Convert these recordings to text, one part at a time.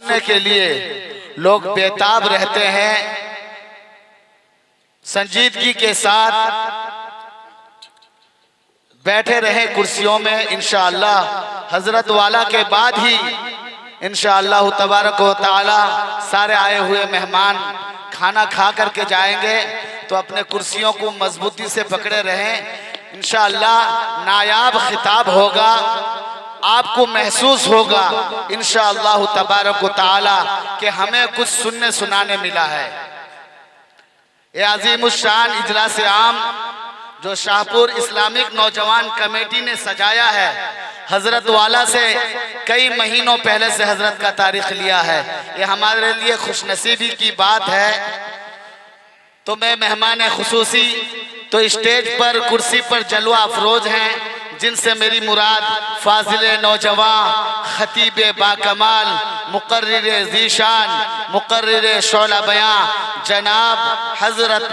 सुनने के लिए लोग बेताब रहते हैं। संजीदगी के साथ बैठे रहे कुर्सियों में। इंशाअल्लाह हजरत वाला के बाद ही इंशाअल्लाह तबारक व तआला सारे आए हुए मेहमान खाना खा करके जाएंगे, तो अपने कुर्सियों को मजबूती से पकड़े रहें। इंशाअल्लाह नायाब खिताब होगा, आपको महसूस होगा इंशाअल्लाह तबारक व तआला कि हमें कुछ सुनने सुनाने मिला है। ये अजीमुशान इजलास आम जो शाहपुर इस्लामिक नौजवान कमेटी ने सजाया है, हजरत वाला से कई महीनों पहले से हजरत का तारीख लिया है। ये हमारे लिए खुशनसीबी की बात है। तो मैं मेहमान खुसूसी तो स्टेज पर कुर्सी पर जलवा अफरोज हैं, जिनसे मेरी मुराद फाजिल नौजवान, खतीब बाकमाल, मुकर्रिर ज़ीशान, मुकर्रिर शौला बयां जनाब हजरत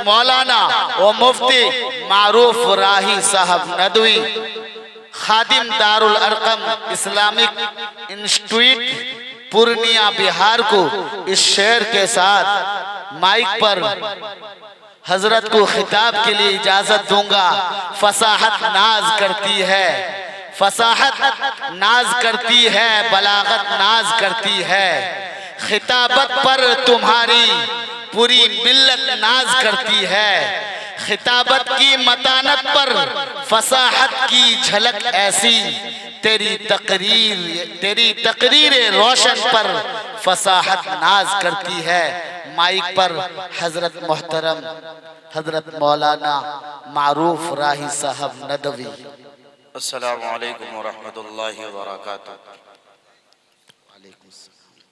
मौलाना व मुफ्ती मारूफ राही साहब नदवी, खादिम दारुल अरकम इस्लामिक इंस्टीट्यूट पूर्णिया बिहार को इस शेर के साथ माइक पर हजरत को खिताब के लिए इजाजत दूंगा। फसाहत नाज करती है, फसाहत नाज करती है, बलागत नाज करती है। खिताबत पर तुम्हारी पूरी मिल्लत नाज करती है। खिताबत की मतानत पर फसाहत की झलक ऐसी, तेरी तकरीर रोशन पर फसाहत नाज करती है। माइक पर हजरत मोहतरम हजरत मौलाना मारूफ राही साहब नदवी। अस्सलामु अलैकुम व रहमतुल्लाहि व बरकातुहू।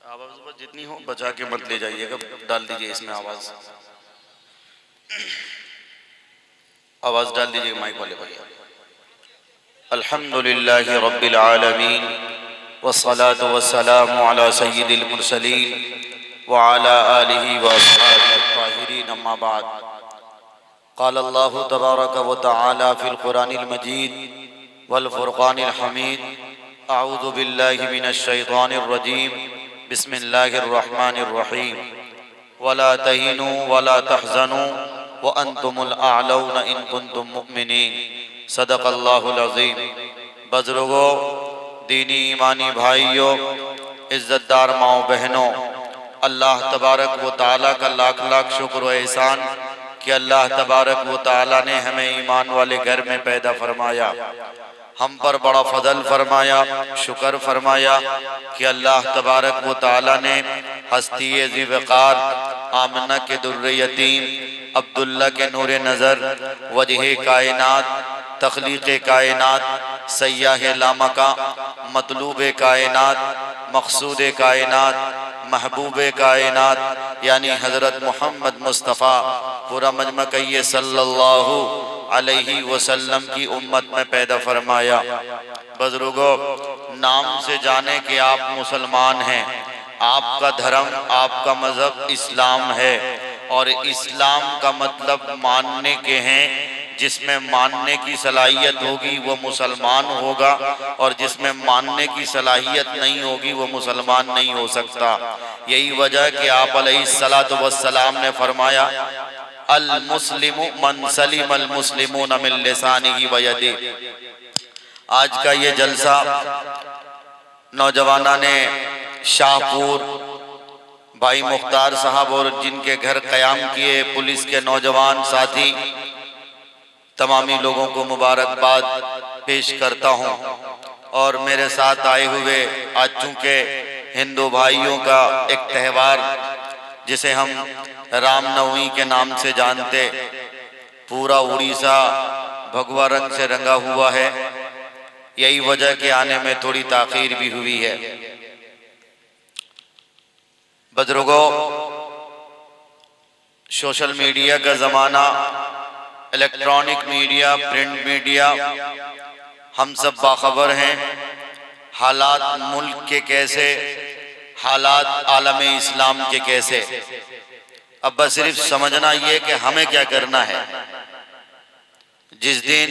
आवाज़ जितनी हो बचा के मत ले जाइएगा, डाल दीजिए इसमें आवाज़ डाल दीजिए माइक वाले भैया। अल्हम्दुलिल्लाहि रब्बिल आलमीन वस्सलातु वस्सलामु अला सय्यिदिल मुरसलीन व अला आलिहि व अस्हाबिहि अत्ताहिरीन, अम्मा बाद। क़ाल अल्लाहु तबारक व तआला फ़िल क़ुरानिल मजीद वल फ़ुरक़ानिल हमीद। अऊज़ु बिल्लाहि मिनश शैतानिर रजीम। बिस्मिल्लाहिर रहमानिर रहीम। वला तहीनू वला तहज़नू व अंतुमुल अअलौना इन कुंतुम मुमिनीन। सदक़ल्लाहुल अज़ीम। बुज़ुर्गों, दीनी ईमानी भाइयों, इज़्ज़तदार माओ बहनों, अल्लाह तबारक व तआला का लाख लाख शुक्र व एहसान कि अल्लाह तबारक व तआला ने हमें ईमान वाले घर में पैदा फरमाया। हम पर बड़ा फजल फरमाया, शुक्र फरमाया कि अल्लाह तबारक व तआला ने हस्ती ज़िवकार, आमना के दुर्र यतीम, अब्दुल्ला के नूर नज़र, वजह कायनात, तख्लीक़ कायनात, सय्याह लामका, मतलूब कायनात, मकसूद कायनात, महबूब कायनात यानी हज़रत मोहम्मद मुस्तफ़ा पूरा मजमा कहिए सल्लल्लाहु अलैहि वसल्लम की उम्मत में पैदा फरमाया। बुज़ुर्गों, नाम से जाने कि आप मुसलमान हैं, आपका धर्म, आपका मज़हब इस्लाम है, और इस्लाम का मतलब मानने के हैं। जिसमें मानने की सलाहियत होगी वो मुसलमान होगा, और जिसमें मानने की सलाहियत नहीं होगी वो मुसलमान नहीं हो सकता। यही वजह कि आप अलैहिस्सलातु वस्सलाम ने फरमाया, अल मुस्लिमु मन सलिमल मुस्लिमून मिन लिसानिही व यदिही। आज का ये जलसा नौजवाना ने शाहपुर भाई मुख्तार साहब और जिनके घर क़याम किए, पुलिस के नौजवान साथी, तमामी लोगों को मुबारकबाद पेश करता हूँ। और मेरे साथ आए हुए आज चूँकि हिंदू भाइयों का एक त्यौहार जिसे हम रामनवमी के नाम से जानते, पूरा उड़ीसा भगवा रंग से रंगा हुआ है। यही वजह के आने में थोड़ी ताख़ीर भी हुई है। बुज़ुर्गों, सोशल मीडिया का ज़माना, इलेक्ट्रॉनिक मीडिया, प्रिंट मीडिया, हम सब बाखबर हैं हालात मुल्क के कैसे, हालात आलम इस्लाम के कैसे। अब बस सिर्फ समझना ये कि हमें क्या करना है। जिस दिन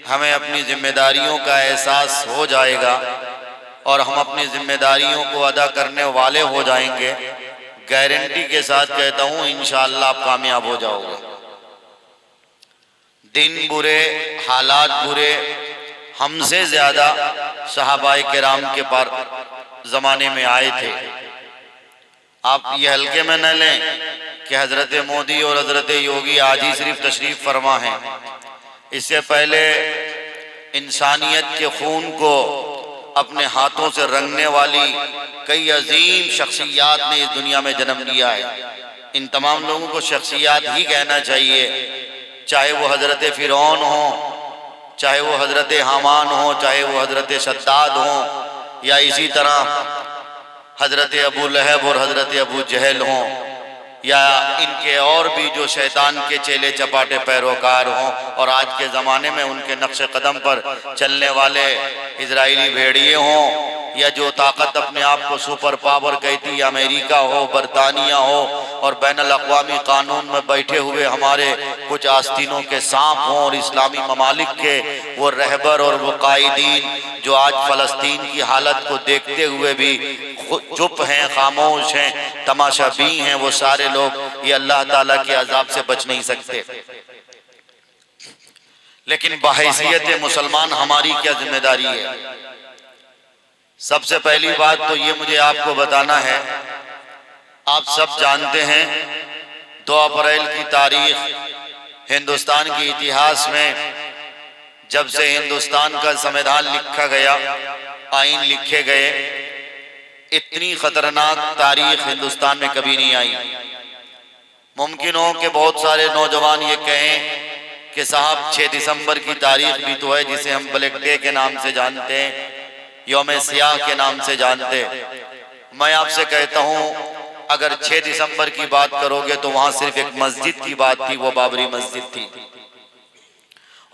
हमें अपनी जिम्मेदारियों का एहसास हो जाएगा और हम अपनी जिम्मेदारियों को अदा करने वाले हो जाएंगे, गारंटी के साथ कहता हूँ इंशाअल्लाह आप कामयाब हो जाओगे। दिन बुरे, हालात बुरे, हमसे ज्यादा सहाबाए किराम के पार जमाने में आए थे। आप ये हल्के में न लें कि हजरत मोदी और हजरत योगी आज ही सिर्फ तशरीफ फरमा हैं। इससे पहले इंसानियत के खून को अपने हाथों से रंगने वाली कई अजीम शख्सियात ने इस दुनिया में जन्म लिया है। इन तमाम लोगों को शख्सियात ही कहना चाहिए, चाहे वो हजरत फिरौन हो, चाहे वो हजरत हामान हो, चाहे वो हजरत शद्दाद हो, या इसी तरह हजरत अबू लहब और हजरत अबू जहल हों, या इनके और भी जो शैतान के चेले चपाटे पैरोकार हों, और आज के ज़माने में उनके नक्श कदम पर चलने वाले इजरायली भेड़िए हों, या जो ताकत अपने आप को सुपर पावर कहती अमेरिका हो, बरतानिया हो, और बैनुल अक़वामी कानून में बैठे हुए हमारे कुछ आस्तीनों के सांप हों, और इस्लामी ममालिक के वो रहबर और वो कायदीन जो आज फ़लस्तीन की हालत को देखते हुए भी चुप हैं, खामोश हैं, तमाशाबी हैं, वो सारे लोग ये अल्लाह ताला के अजाब से बच नहीं सकते। लेकिन बाहैसियत मुसलमान हमारी क्या जिम्मेदारी है? सबसे पहली बात तो ये मुझे आपको बताना है, आप सब जानते हैं 2 अप्रैल की तारीख हिंदुस्तान के इतिहास में जब से हिंदुस्तान का संविधान लिखा गया, आईन लिखे गए, इतनी खतरनाक तारीख हिंदुस्तान में कभी नहीं आई। मुमकिन हो कि बहुत सारे नौजवान ये कहें कि साहब 6 दिसंबर की तारीख भी तो है जिसे हम ब्लैक डे के नाम से जानते हैं, यौम सियाह के नाम से जानते। मैं आपसे कहता हूँ अगर 6 दिसंबर की बात करोगे तो वहां सिर्फ एक मस्जिद की बात थी, वो बाबरी मस्जिद थी।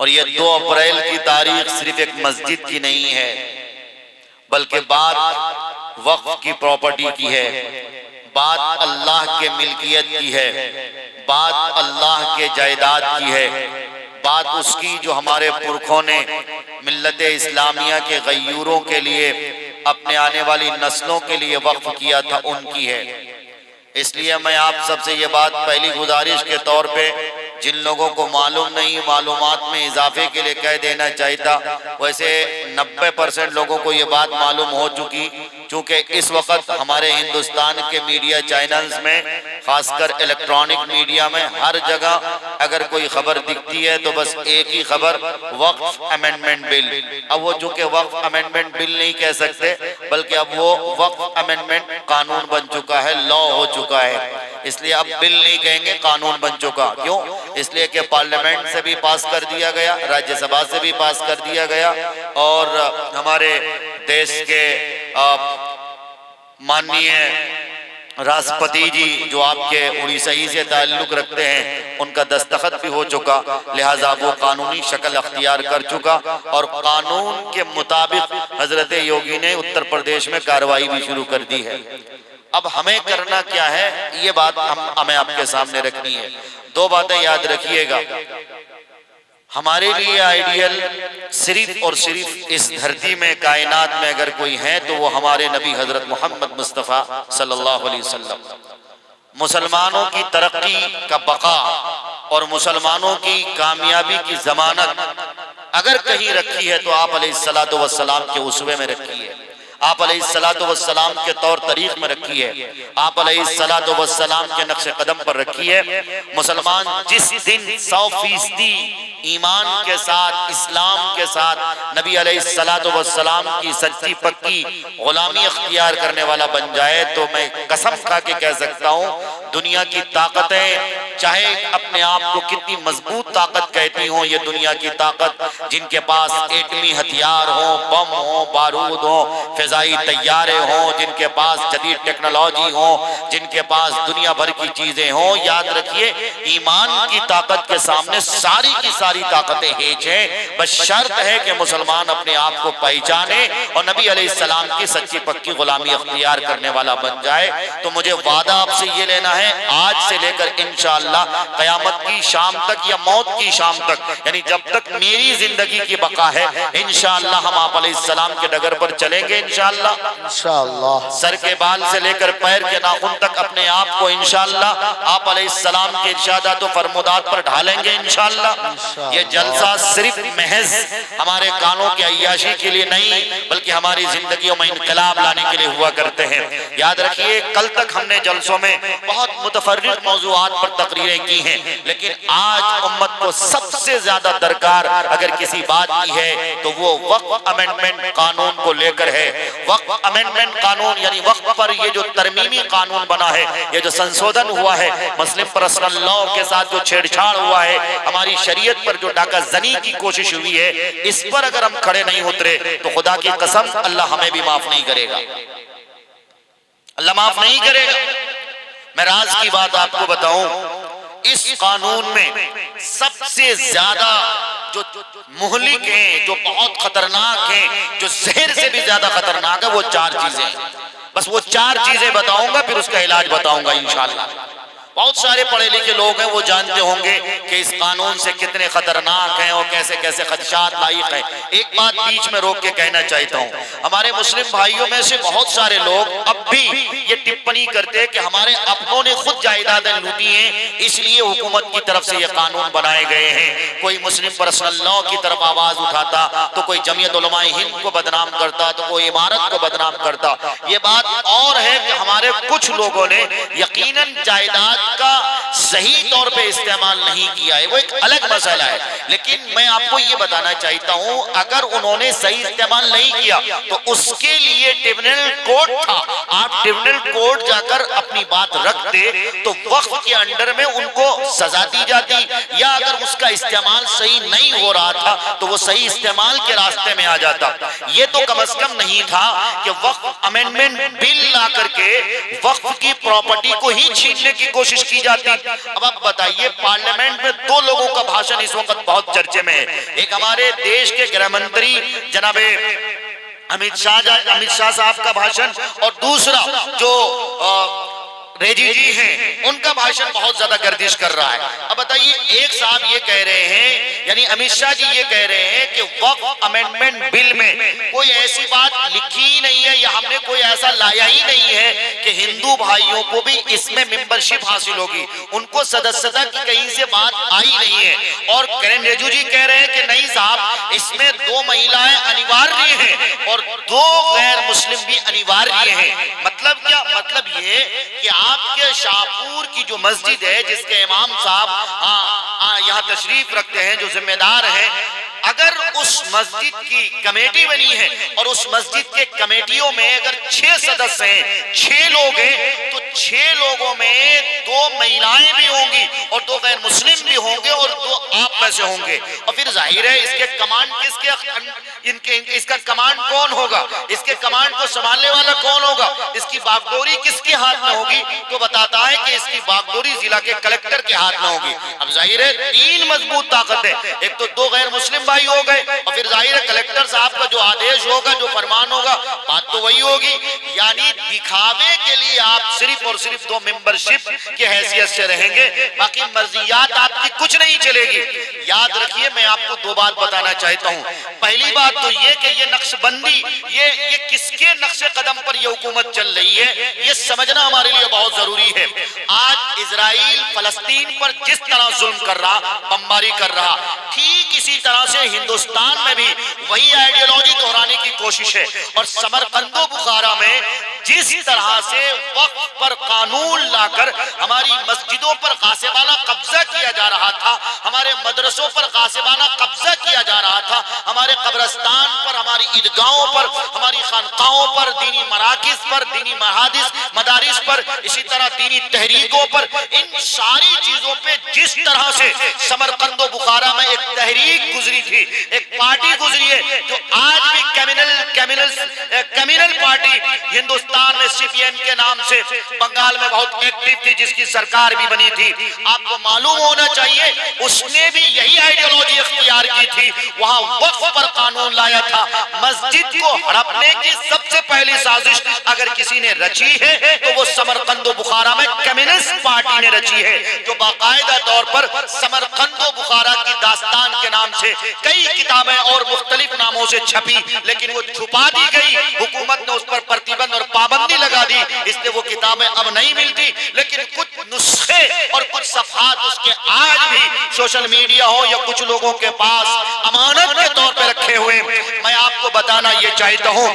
और ये 2 अप्रैल की तारीख सिर्फ एक मस्जिद की नहीं है, बल्कि बात वक्फ की प्रॉपर्टी की है, बात अल्लाह के मिल्कियत की है, बात अल्लाह के जायदाद की है, बात उसकी जो हमारे पुरखों ने मिल्लत इस्लामिया के गय्यूरों के लिए, अपने आने वाली नस्लों के लिए वक्फ किया था, उनकी है। इसलिए मैं आप सबसे ये बात पहली गुजारिश के तौर पे, जिन लोगों को मालूम नहीं, मालूमात में इजाफे के लिए कह देना चाहिए। वैसे 90% लोगों को ये बात मालूम हो चुकी, क्योंकि इस वक्त हमारे हिंदुस्तान के मीडिया चैनल्स में, खासकर इलेक्ट्रॉनिक मीडिया में, हर जगह अगर कोई खबर दिखती है तो बस एक ही खबर, वक्फ अमेंडमेंट बिल। अब वो चूंकि वक्फ अमेंडमेंट बिल नहीं कह सकते, बल्कि अब वो वक्फ अमेंडमेंट कानून बन चुका है, लॉ हो चुका है। इसलिए अब बिल नहीं कहेंगे, कानून बन चुका। क्यों? इसलिए कि पार्लियामेंट से भी पास कर दिया गया, राज्यसभा से भी पास कर दिया गया, और हमारे देश के माननीय राष्ट्रपति जी जो आपके उड़ीसाई से ताल्लुक रखते हैं, उनका दस्तखत भी हो चुका, लिहाजा वो कानूनी शक्ल अख्तियार कर चुका, और कानून के मुताबिक हजरत योगी ने उत्तर प्रदेश में कार्रवाई भी शुरू कर दी है। अब हमें करना क्या है, ये बात हमें आपके सामने रखनी है। 2 बातें याद रखिएगा, हमारे लिए आइडियल सिर्फ और सिर्फ इस धरती में, कायनात में अगर कोई है तो वो हमारे नबी हजरत मोहम्मद मुस्तफ़ा सल्लल्लाहु अलैहि वसल्लम। मुसलमानों की तरक्की का बका और मुसलमानों की कामयाबी की जमानत अगर कहीं रखी है तो आप अलैहिस्सलातु वस्सलाम के उसवे में रखी है, आप अलैहिस्सलातु वस्सलाम के तौर तरीक़ में रखी है, आप अलैहिस्सलातु वस्सलाम के नक्श कदम पर रखी है। मुसलमान जिस दिन 100% ईमान के साथ, इस्लाम के साथ, नबी अलैहिस्सलातु वस्सलाम की सच्ची पक्की गुलामी अख्तियार करने वाला बन जाए, तो मैं कसम खा के कह सकता हूँ दुनिया की ताकतें, चाहे अपने आप को कितनी मजबूत ताकत कहती हो, ये दुनिया की ताकत जिनके पास एटमी हथियार हो, बम हो, बारूद हो, फिजाई तैयारे हो, जिनके पास जदीद टेक्नोलॉजी हो, जिनके पास दुनिया भर की चीजें हो, याद रखिए ईमान की ताकत के सामने सारी की सारी ताकतें हेज हैं। बस शर्त है कि मुसलमान अपने आप को पहचाने और नबी अलैहिस्सलाम की सच्ची पक्की गुलामी अख्तियार करने वाला बन जाए। तो मुझे वादा आपसे ये लेना है, आज से लेकर इंशाअल्लाह इंशाअल्लाह क़यामत की शाम तक या मौत की शाम तक, यानी जब तक मेरी जिंदगी की बका है, इंशाअल्लाह हम आप अलैहिस्सलाम के डगर पर चलेंगे इंशाअल्लाह। सर के बाल से लेकर पैर के नाखून तक अपने आप को इंशाअल्लाह आप अलैहिस्सलाम के इरशादात व फरमुदात पर ढालेंगे इंशाअल्लाह। ये जलसा सिर्फ महज हमारे कानों की अय्याशी के लिए नहीं, बल्कि हमारी जिंदगियों में इनकलाब लाने के लिए हुआ करते हैं। याद रखिए, कल तक हमने जलसों में बहुत मुतफर्रिद मौज़ूआत पर तकरीरें की हैं, लेकिन आज उम्मत को सबसे ज्यादा दरकार अगर किसी बात की है तो वो वक्फ अमेंडमेंट कानून को लेकर है। वक्फ अमेंडमेंट कानून यानी वक्फ पर ये जो तरमीमी कानून बना है, ये जो संशोधन हुआ है, मुस्लिम पर्सनल लॉ के साथ जो छेड़छाड़ हुआ है, हमारी शरीयत पर जो डाका जनी की कोशिश हुई है, इस पर अगर हम खड़े नहीं उतरे तो खुदा की कसम अल्लाह हमें भी माफ नहीं करेगा, अल्लाह माफ नहीं करेगा। मैं राज की बात आपको बताऊं, इस कानून में सबसे ज्यादा जो मुहलिक हैं, जो बहुत खतरनाक हैं, जो जहर से भी ज्यादा खतरनाक है, वो चार चीजें हैं। बस वो चार चीजें बताऊंगा, फिर उसका इलाज बताऊंगा इंशाअल्लाह। बहुत सारे पढ़े लिखे लोग हैं, वो जानते होंगे कि इस कानून से कितने खतरनाक हैं और कैसे कैसे खदशात लायक हैं। एक बात बीच में रोक के कहना चाहता हूँ, हमारे मुस्लिम भाइयों में से बहुत सारे लोग अब भी ये टिप्पणी करते हैं कि हमारे अपनों ने खुद जायदादें लूटी हैं, इसलिए हुकूमत की तरफ से ये कानून बनाए गए हैं। कोई मुस्लिम पर्सनल लॉ की तरफ आवाज उठाता तो कोई जमीयत उलमाए हिंद को बदनाम करता, तो कोई इमारत को बदनाम करता। ये बात और है कि हमारे कुछ लोगों ने यकीनन जायदाद का सही तौर पे इस्तेमाल नहीं किया है, वो एक अलग मसला है। लेकिन मैं आपको ये बताना चाहता हूं, अगर उन्होंने सही इस्तेमाल नहीं किया तो उसके लिए ट्रिब्यूनल कोर्ट था। आप ट्रिब्यूनल कोर्ट जाकर अपनी बात रखते तो वक्फ के अंडर में उनको सजा दी जाती, या अगर उसका इस्तेमाल सही नहीं हो रहा था तो वो सही इस्तेमाल के रास्ते में आ जाता। ये तो कम से कम नहीं था कि वक्फ अमेंडमेंट बिल ला करके वक्फ की प्रॉपर्टी को ही छीनने की कोशिश की जाती। अब आप बताइए, पार्लियामेंट में दो लोगों का भाषण इस वक्त बहुत चर्चे में है। एक हमारे देश के गृह मंत्री जनाबे अमित शाह साहब का भाषण, और दूसरा जो रेजी जी हैं, उनका भाषण बहुत ज्यादा गर्दिश कर रहा है। अब बताइए, एक साहब ये कह रहे हैं, यानी अमित शाह जी ये कह रहे हैं कि वक्फ अमेंडमेंट बिल में कोई ऐसी बात लिखी ही नहीं है, या हमने कोई ऐसा लाया ही नहीं है कि हिंदू भाइयों को भी इसमें मेंबरशिप हासिल होगी, उनको सदस्यता की कहीं से बात आई नहीं है। और किरण रिजिजू जी कह रहे हैं कि नहीं साहब, इसमें 2 महिलाएं अनिवार्य हैं और 2 गैर मुस्लिम भी अनिवार्य हैं। मतलब क्या? मतलब ये कि आपके शाहपुर की जो मस्जिद है, जिसके इमाम साहब यहाँ तशरीफ रखते हैं, जो जिम्मेदार हैं, अगर उस मस्जिद की कमेटी बनी है और उस मस्जिद के कमेटियों में अगर 6 सदस्य हैं, 6 लोग हैं, तो 6 लोगों में 2 महिलाएं भी होंगी और 2 गैर मुस्लिम भी होंगे और 2 आप में से होंगे। और फिर जाहिर है इसके कमांड इसका कमांड कौन होगा, इसके कमांड को संभालने वाला कौन होगा, इसकी बागडोरी किसके हाथ में होगी? तो बताता है कि इसकी बागडोरी जिला के कलेक्टर के हाथ में होगी। अब जाहिर है 3 मजबूत ताकत है, एक तो 2 गैर मुस्लिम भाई हो गए, और फिर जाहिर है कलेक्टर साहब का जो आदेश होगा, जो फरमान होगा, बात तो वही होगी। यानी दिखावे के लिए आप सिर्फ और सिर्फ 2 मेंबरशिप की हैसियत से रहेंगे, बाकी मर्जियात आपकी कुछ नहीं चलेगी। याद रखिए, मैं आपको 2 बात बताना चाहता हूँ। पहली बात तो ये कि ये नक्शबंदी, ये किसके नक्शे कदम पर ये हुकूमत चल रही है, ये समझना हमारे लिए बहुत जरूरी है। आज इजराइल फलस्तीन पर जिस तरह जुल्म कर रहा, बमबारी कर रहा, ठीक इसी तरह से हिंदुस्तान में भी वही आइडियोलॉजी दोहराने की कोशिश है। और समरकंदो बुखारा में जिस तरह से वक्फ पर कानून लाकर हमारी मस्जिदों पर गासिबाना कब्जा किया जा रहा था, हमारे मदरसों पर गासिबाना कब्जा किया जा रहा था, हमारे कब्रिस्तान पर, हमारी ईदगाहों पर, हमारी खानकाहों पर, दीनी मराकिज पर, दीनी मदारिस पर, इसी तरह दीनी तहरीकों पर, इन सारी चीजों पे जिस तरह से समरकंदो बुखारा में एक तहरीक गुजरी थी, एक पार्टी गुजरी है, जो आज भी क्रिमिनल पार्टी हिंदुस्तान हिंदुस्तान में सीपीएम के नाम से बंगाल में बहुत एक्टिव थी, जिसकी सरकार भी बनी थी। आपको मालूम होना चाहिए उसने भी यही आइडियोलॉजी इख्तियार की थी। वहां वक्फ पर कानून लाया था। मस्जिद को हड़पने की सबसे पहली साजिश अगर किसी ने रची है तो वो समरकंद बुखारा में कम्युनिस्ट पार्टी ने रची है, जो बाकायदा तौर पर समरकंद बुखारा की दास्तान के नाम से कई किताबें और मुख्तलिफ नामों से छपी, लेकिन वो छुपा दी गई। हुकूमत ने उस पर प्रतिबंध और पाबंदी लगा दी, इसलिए वो किताबें अब नहीं मिलती। लेकिन कुछ नुस्खे और कुछ सफात उसके आज भी सोशल मीडिया हो या कुछ लोगों के पास अमानत के तौर पर रखे हुए। मैं आपको बताना ये चाहता हूँ,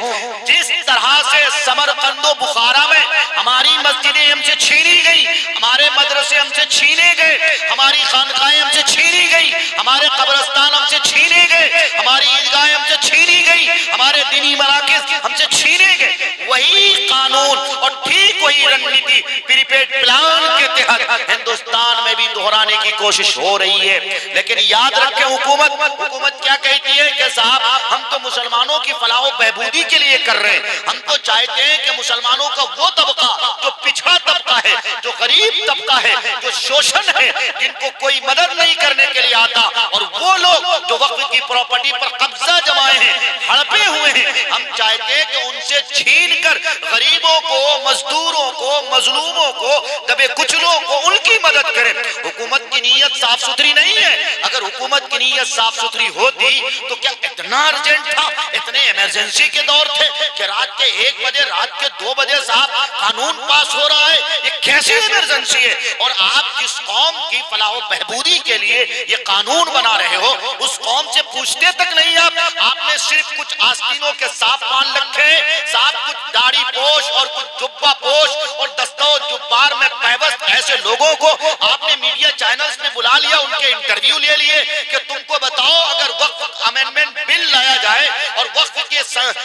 जिस तरह से समरकंद बुखारा में हमारी मस्जिदें हमसे छीनी गई, हमारे मदरसे हमसे छीने गए, हमारी खानकाएं हमसे छीनी गई, हमारे कब्रिस्तान हमसे छीने गए, हमारी ईदगाहें हमसे छीनी गई, हमारे दीनी मराकिज़ हमसे छीने गए, वही कानून और ठीक वही रणनीति प्रीपेड प्लान के तहत हिंदुस्तान में भी दोहराने की कोशिश हो रही है। लेकिन याद रखें, हुकूमत क्या कहती है कि साहब हम तो मुसलमानों की फलाह व बहबूदी के लिए कर रहे हैं, हम तो चाहते हैं कि मुसलमानों का वो तबका जो पिछड़ा तबका है, जो गरीब तबका है, जो शोषण है, जिनको कोई मदद नहीं करने के लिए आता, और वो लोग जो वक्फ की प्रॉपर्टी पर कब्जा जमाए हैं, हड़पे हुए हैं, हम चाहते हैं कि उनसे छीन कर गरीबों को, मजदूरों को, मजलूमों को, दबे कुचलों को उनकी मदद करें। हुकूमत की नीयत साफ सुथरी नहीं है। अगर हुकूमत की नीयत साफ सुथरी होती तो क्या इतना अर्जेंट था, इतने इमरजेंसी के दौर थे कि रात के 1 बजे, रात के 2 बजे साहब कानून पास हो रहा है? ये कैसी इमरजेंसी है? और आप जिस कौम की फलाह व बहबूदी के लिए ये कानून बना रहे हो, उस कौम से पूछते तक नहीं आपने सिर्फ कुछ आस्तीनों के साफ मान रखे, साफ कुछ दाढ़ी पोश और कुछ जुब्बा पोश और दस्तों जुब्बार में पैवस्त ऐसे लोगों को आपने मीडिया चैनल्स में बुला लिया, उनके इंटरव्यू ले लिए कि तुमको बताओ अगर वक्फ अमेंडमेंट बिल लाया जाए और वक्फ के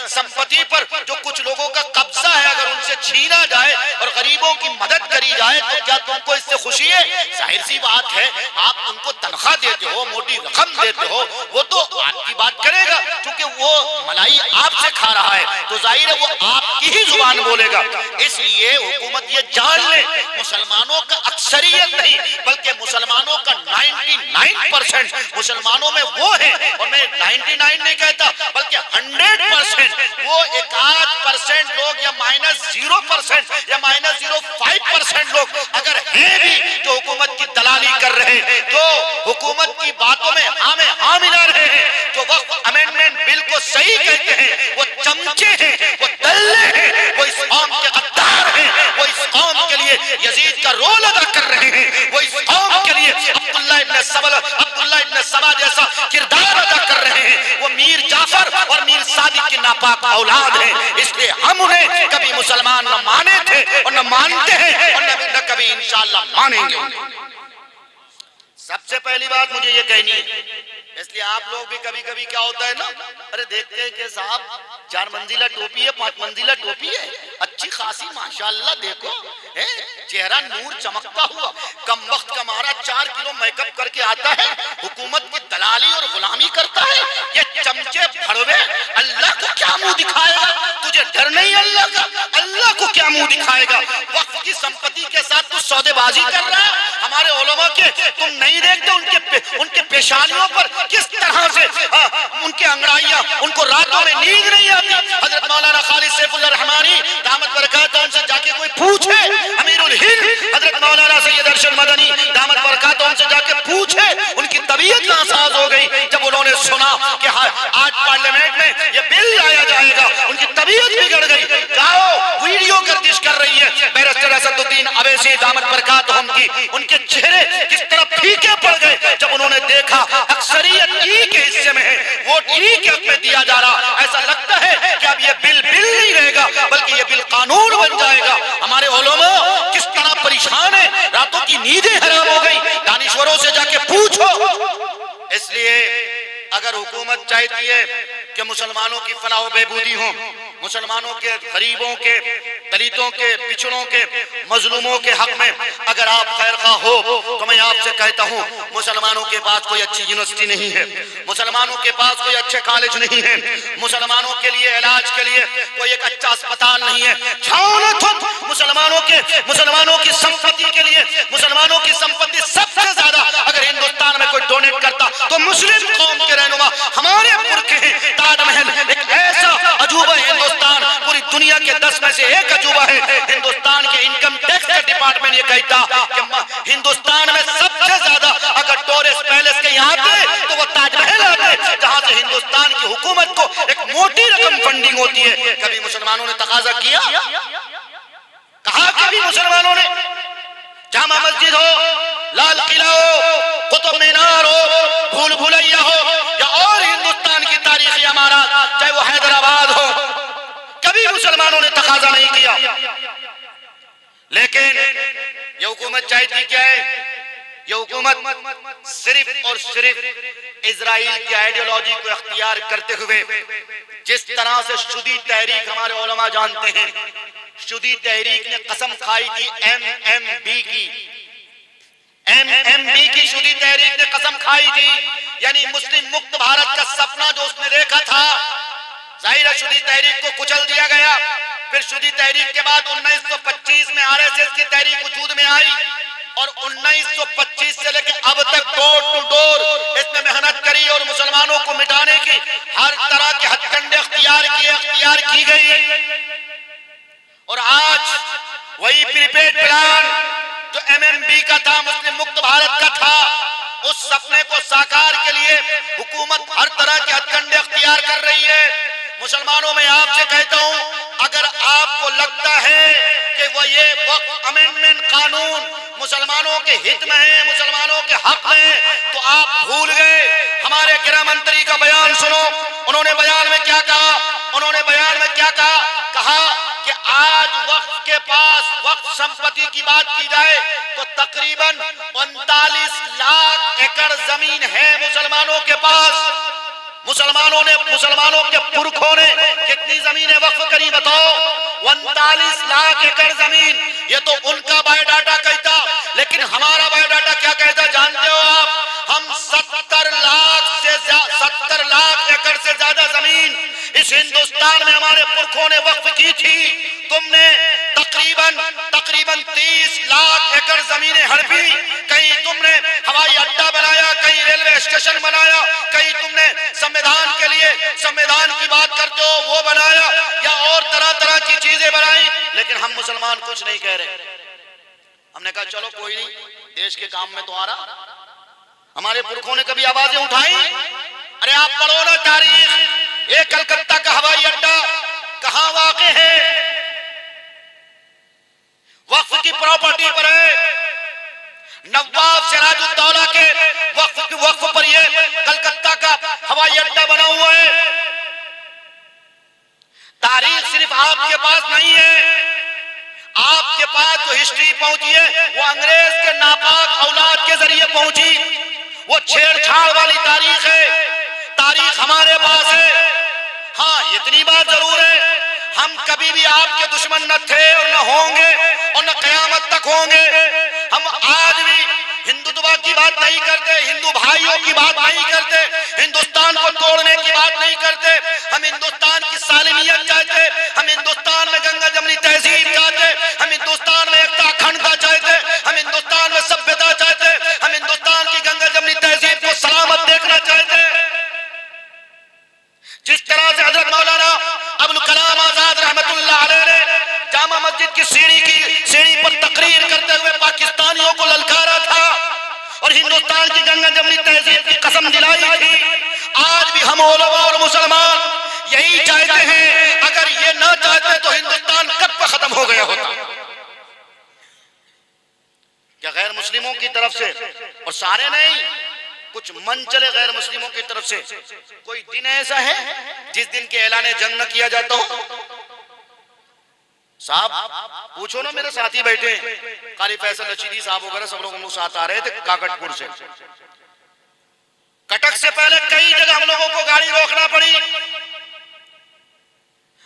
संपत्ति पर जो कुछ लोगों का कब्जा है अगर उनसे छीना जाए और गरीबों की मदद करी जाए तो क्या तुमको इससे खुशी है? जाहिर सी बात है, आप उनको तनख्वाह देते हो, मोटी रकम देते हो, वो तो आपकी बात करेगा, क्योंकि वो मलाई आपसे खा रहा है, तो जाहिर है वो आपकी ही जुबान बोलेगा। इसलिए हुकूमत ये जान ले, मुसलमानों का अक्सरियत नहीं बल्कि मुसलमानों का 99% मुसलमानों में वो है, और मैं 99 नहीं कहता बल्कि 100%, वो 1% लोग या -0% या -0.5% लोग अगर हैं भी जो हुकूमत की दलाली कर रहे हैं, जो हुकूमत की बातों में हाँ मिला रहे हैं, जो वक्फ अमेंडमेंट बिल को सही कहते हैं, वो चमचे हैं, वो दल्ले हैं, वो इस कौम के गद्दार हैं, वो इस कौम के लिए यजीद का रोल अदा कर रहे हैं, वो इस कौम के लिए अब्दुल्लाह इब्न सबा जैसा किरदार अदा कर रहे हैं, वो मीर जाफर और मीर सादिक की नापाक औलाद हैं। इसलिए हम उन्हें कभी मुसलमान न माने थे और न मानते हैं और न कभी इंशाअल्लाह मानेंगे। सबसे पहली बात मुझे ये कहनी है, इसलिए आप लोग भी कभी कभी क्या होता है ना, अरे देखते हैं कि साहब 4 मंजिला टोपी है, 5 मंजिला टोपी है, अच्छी खासी माशाल्लाह देखो है, चेहरा नूर चमकता हुआ, कम वक्त का मारा 4 किलो मेकअप करके आता है, हुकूमत की दलाली और गुलामी करता है। ये चमचे भड़वे अल्लाह को क्या मुंह दिखाएगा? तुझे डर नहीं अल्लाह का? अल्लाह को क्या मुंह दिखाएगा? वक्फ की संपत्ति के साथ तू सौदेबाजी कर रहा है। हमारे उलमा के तुम नहीं देखते उनके पेशानियों पर किस तरह से उनके अंगड़ाइयां, उनको रातों में नींद नहीं आती। हजरत मौलाना खालिद सैफुल्लाह रहमानी दामत बरकातहू उनसे जाके कोई पूछे, अमीरुल हिंद हजरत मौलाना सैयद अरशद मदनी दामत बरकातहू उनसे जाके पूछे, उनकी तबीयत नासाज हो गई जब उन्होंने सुना कि आज पार्लियामेंट में ये बिल लाया जाएगा, उनकी तबीयत बिगड़ गई। जाओ वीडियो गर्दिश कर रही है बैरिस्टर असदुद्दीन अवैसी दामत बरकातहू की, उनके चेहरे किस तरह फीके पड़ गए जब उन्होंने देखा अक्सरियत इन्हीं के हिस्से में है, वोट इन्हीं के हक में दिया जा रहा। ऐसा लगता है कि अब ये बिल नहीं रहेगा बल्कि ये बिल कानून बन जाएगा। हमारे उलमा किस तरह परेशान है, रातों की नींदें हराम हो गई। दानिश्वरों से जाके पूछो। इसलिए अगर हुकूमत चाहती है कि मुसलमानों की फलाह व बहबूदी हो, मुसलमानों के, गरीबों के, दलितों के, पिछड़ों के, मजलूमों के हक में अगर आप खैर खा हो तो मैं आपसे कहता हूँ, मुसलमानों के पास कोई अच्छी यूनिवर्सिटी नहीं है, मुसलमानों के पास कोई अच्छे कॉलेज नहीं है, मुसलमानों के लिए इलाज के लिए कोई एक अच्छा अस्पताल नहीं है। मुसलमानों की संपत्ति के लिए, मुसलमानों की संपत्ति सबसे ज्यादा अगर हिंदुस्तान में कोई डोनेट करता तो मुस्लिम कौम के रहनुमा हमारे पुरखे हैं। ताजमहल एक ऐसा अजूबा है, हिंदुस्तान पूरी दुनिया के 10 में से एक अजूबा है। हिंदुस्तान के इनकम टैक्स का डिपार्टमेंट ये कहता कि हिंदुस्तान में सबसे ज्यादा अगर टूरिस्ट पैलेस के यहाँ आते तो वो ताजमहल आते, जहाँ से हिंदुस्तान की हुकूमत को एक मोटी रकम फंडिंग होती है। कभी मुसलमानों ने तकाजा किया? कहा कभी मुसलमानों ने? जामा मस्जिद हो, लाल किला हो, कुतुब मीनार हो, भूल भुलैया हो या और हिंदुस्तान की तारीखी इमारत, चाहे वो हैदराबाद हो, कभी मुसलमानों ने तकाजा नहीं किया। लेकिन ये हुकूमत चाहती क्या है? ये हुकूमत सिर्फ और सिर्फ इजराइल की आइडियोलॉजी को इख्तियार करते हुए, जिस तरह से शुदी तहरीक हमारे उलमा जानते हैं, शुदी तहरीक ने कसम खाई थी एमएमबी की शुदी तहरीक ने कसम खाई थी, यानी मुस्लिम मुक्त भारत का सपना जो उसने देखा था, जाहिर है शुदी तहरीक को कुचल दिया गया। फिर शुदी तहरीक के बाद 1925 में आरएसएस की तहरीक वजूद में आई और 1925 से लेकर अब तक डोर टू डोर इसमें मेहनत करी और मुसलमानों को मिटाने की हर तरह के हथकंडे अख्तियार की गई। और आज वही प्रीपेड प्लान जो एमएमबी का था, मुस्लिम मुक्त भारत का था, उस सपने को साकार के लिए हुकूमत हर तरह के हथकंडे अख्तियार कर रही है। मुसलमानों में आपसे कहता हूं, अगर आपको लगता है कि वो ये वक्फ अमेंडमेंट कानून मुसलमानों के हित में है, मुसलमानों के हक में है, तो आप भूल गए। हमारे गृह मंत्री का बयान सुनो, उन्होंने बयान में क्या कहा? कहा कि आज वक्फ के पास, वक्फ संपत्ति की बात की जाए तो तकरीबन 45 लाख एकड़ जमीन है मुसलमानों के पास। मुसलमानों के पुरखों ने कितनी जमीनें वक्फ करी बताओ? 39 लाख एकड़ जमीन। ये तो उनका बायोडाटा कहता, लेकिन हमारा बायोडाटा क्या कहता जानते हो आप? हम 70 लाख एकड़ से ज्यादा जमीन इस हिंदुस्तान में हमारे पुरखों ने वक्फ की थी। तुमने तकरीबन 30 लाख एकड़ जमीनें हड़पी। कहीं तुमने हवाई अड्डा बनाया, कहीं रेलवे स्टेशन बनाया, कहीं तुमने संविधान के लिए, संविधान की बात करते हो वो बनाया, या और तरह तरह की चीजें बनाई। लेकिन हम मुसलमान कुछ नहीं कह रहे। हमने कहा चलो कोई नहीं, देश के काम में तो आ रहा। हमारे पुरखों ने कभी आवाजें उठाई? अरे आप पढ़ो ना तारीख, ये कलकत्ता का हवाई अड्डा कहां वाक़े है? वक्फ की प्रॉपर्टी पर है। नवाब सिराजुद्दौला के वक्फ पर ये कलकत्ता का हवाई अड्डा बना हुआ है। तारीख सिर्फ आपके पास नहीं है, आपके पास जो हिस्ट्री पहुंची है वो अंग्रेज के नापाक औलाद के जरिए पहुंची। वो छेड़छाड़ वाली तारीख है। तारीख हमारे पास है। हाँ, इतनी बात जरूर है, हम कभी भी आपके दुश्मन न थे और न होंगे और न कयामत तक होंगे। हम आज भी हिंदुत्व की बात नहीं करते, हिंदू भाइयों की बात नहीं करते, हिंदुस्तान को तोड़ने की बात नहीं करते। हम हिंदुस्तान की सालिमियत चाहते, हम हिंदुस्तान में गंगा जमनी तहजीब चाहते, हम हिंदुस्तान में एकता अखंडता चाहते, हम हिंदुस्तान में सभ्यता चाहते, हम हिंदुस्तान की गंगा जमनी तहजीब को सलामत देखना चाहते। जिस तरह से हजरत मौलाना अब्दुल कलाम आजाद रहमतुल्लाह अलैह ने जामा मस्जिद की सीढ़ी पर तकरीर करते हुए पाकिस्तानियों को ललकारा था और हिंदुस्तान की गंगा जमनी तहजीब की कसम दिलाई थी। आज भी हम उलमा और मुसलमान यही चाहते हैं। अगर ये ना चाहते तो हिंदुस्तान कब तक खत्म हो गया होता। क्या गैर मुस्लिमों की तरफ से, और सारे नहीं, कुछ मन चले गैर मुस्लिमों की तरफ से, कोई दिन ऐसा है जिस दिन के ऐलान जंग न किया जाता हो? साहब पूछो ना, मेरे साथी बैठे कारी फैसल रशीदी साहब वगैरह सब लोग साथ आ रहे थे काकटपुर से। कटक से पहले कई जगह हम लोगों को गाड़ी रोकना पड़ी।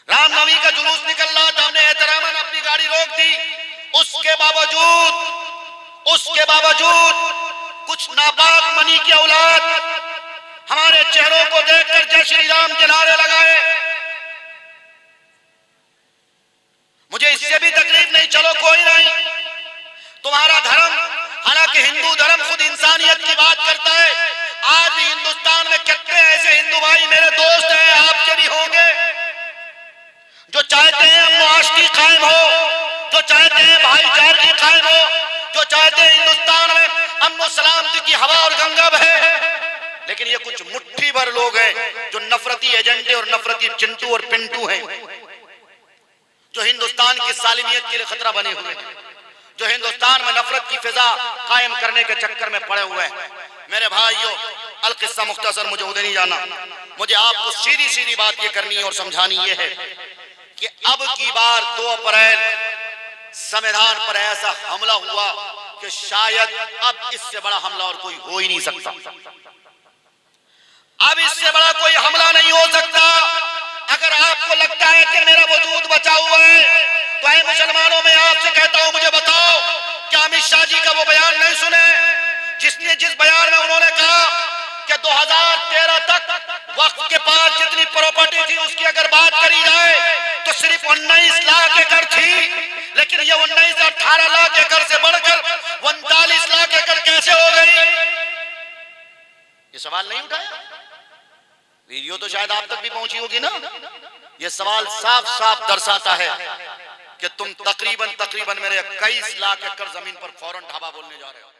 रामनवमी का जुलूस निकल रहा था, हमने एहतरामन अपनी गाड़ी रोक दी। उसके बावजूद कुछ नापाक मनी के औलाद हमारे चेहरों को देखकर जय श्री राम के नारे लगाए। मुझे इससे भी तकलीफ नहीं, चलो कोई नहीं, तुम्हारा धर्म, हालांकि हिंदू धर्म खुद इंसानियत की बात करता है। आज भी हिंदुस्तान में कितने ऐसे हिंदू भाई मेरे दोस्त हैं, आपके भी होंगे, जो चाहते हैं मुआशरी कायम हो, जो चाहते हैं भाईचारगी कायम हो, जो चाहते हैं हिंदुस्तान में अमन और सलामती की हवा और गंगा बहे। लेकिन ये कुछ मुट्ठी भर लोग हैं जो नफरती एजेंडे और नफरती चिंटू और पिंटू हैं, जो हिंदुस्तान की सालिमियत के लिए खतरा बने हुए हैं, जो हिंदुस्तान में नफरत की फिजा कायम करने के चक्कर में पड़े हुए हैं। मेरे भाइयों, अल किस्सा मुख्तसर, मुझे उधर नहीं जाना, मुझे आपको सीधी सीधी बात ये करनी और समझानी ये है कि अब की बार 2 अप्रैल संविधान पर ऐसा हमला हुआ कि शायद अब इससे बड़ा हमला और कोई हो ही नहीं सकता। अब इससे बड़ा कोई हमला नहीं हो सकता। अगर आपको लगता है कि मेरा वजूद बचा हुआ है, तो ऐ मुसलमानों, में आपसे कहता हूं, मुझे बताओ, क्या अमित शाह जी का वो बयान नहीं सुने जिस बयान में उन्होंने कहा कि 2013 तक वक्फ के पास जितनी प्रॉपर्टी थी उसकी अगर बात करी जाए तो सिर्फ 19 लाख एकड़ थी, लेकिन ये 19 से 18 लाख एकड़ से बढ़कर 39 लाख एकड़ कैसे हो गई? ये सवाल नहीं उठाया? वीडियो तो शायद आप तक भी पहुंची होगी ना। ये सवाल साफ साफ दर्शाता है कि तुम तकरीबन मेरे 21 लाख एकड़ जमीन पर फौरन ढाबा बोलने जा रहे हो।